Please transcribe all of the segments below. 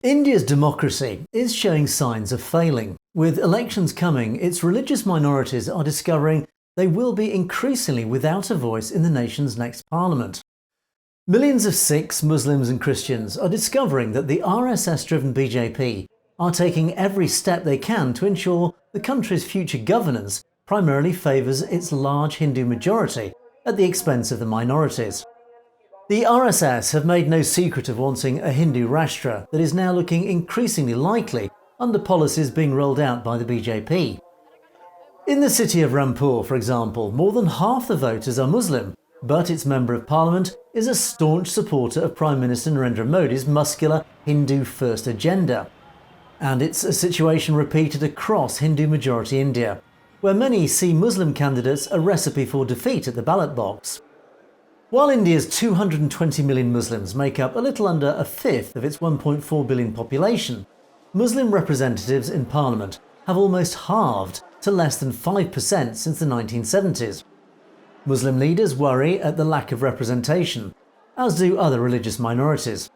India's democracy is showing signs of failing. With elections coming, its religious minorities are discovering they will be increasingly without a voice in the nation's next parliament. Millions of Sikhs, Muslims and Christians are discovering that the RSS-driven BJP are taking every step they can to ensure the country's future governance primarily favours its large Hindu majority at the expense of the minorities. The RSS have made no secret of wanting a Hindu Rashtra that is now looking increasingly likely under policies being rolled out by the BJP. In the city of Rampur, for example, more than half the voters are Muslim, but its Member of Parliament is a staunch supporter of Prime Minister Narendra Modi's muscular Hindu first agenda. And it's a situation repeated across Hindu-majority India, where many see Muslim candidates a recipe for defeat at the ballot box. While India's 220 million Muslims make up a little under a fifth of its 1.4 billion population, Muslim representatives in Parliament have almost halved to less than 5% since the 1970s. Muslim leaders worry at the lack of representation, as do other religious minorities.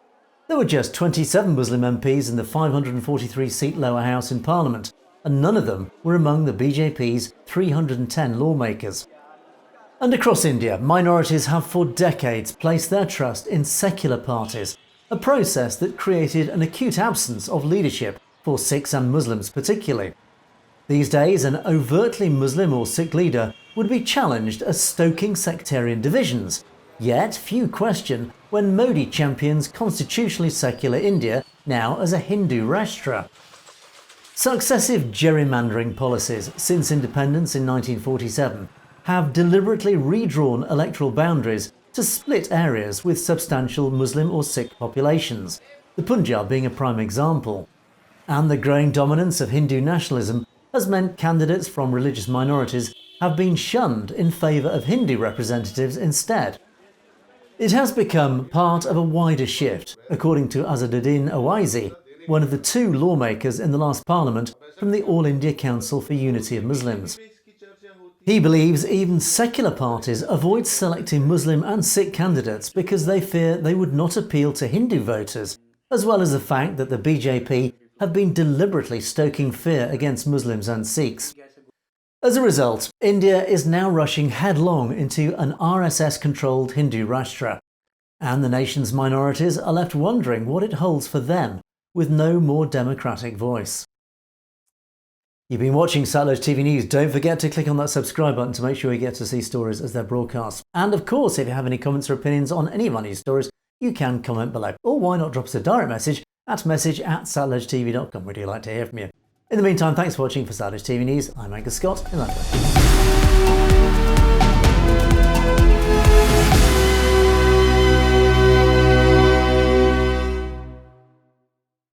There were just 27 Muslim MPs in the 543-seat lower house in Parliament, and none of them were among the BJP's 310 lawmakers. And across India, minorities have for decades placed their trust in secular parties, a process that created an acute absence of leadership for Sikhs and Muslims particularly. These days, an overtly Muslim or Sikh leader would be challenged as stoking sectarian divisions, yet few question when Modi champions constitutionally secular India now as a Hindu Rashtra. Successive gerrymandering policies since independence in 1947 have deliberately redrawn electoral boundaries to split areas with substantial Muslim or Sikh populations, the Punjab being a prime example. And the growing dominance of Hindu nationalism has meant candidates from religious minorities have been shunned in favour of Hindu representatives instead. It has become part of a wider shift, according to Asaduddin Owaisi, one of the two lawmakers in the last parliament from the All India Council for Unity of Muslims. He believes even secular parties avoid selecting Muslim and Sikh candidates because they fear they would not appeal to Hindu voters, as well as the fact that the BJP have been deliberately stoking fear against Muslims and Sikhs. As a result, India is now rushing headlong into an RSS-controlled Hindu Rashtra, and the nation's minorities are left wondering what it holds for them, with no more democratic voice. You've been watching Satellite TV News. Don't forget to click on that subscribe button to make sure you get to see stories as they're broadcast. And of course, if you have any comments or opinions on any of our news stories, you can comment below. Or why not drop us a direct message at message@satellitetv.com. We'd like to hear from you. In the meantime, thanks for watching for Satellite TV News. I'm Angus Scott in London.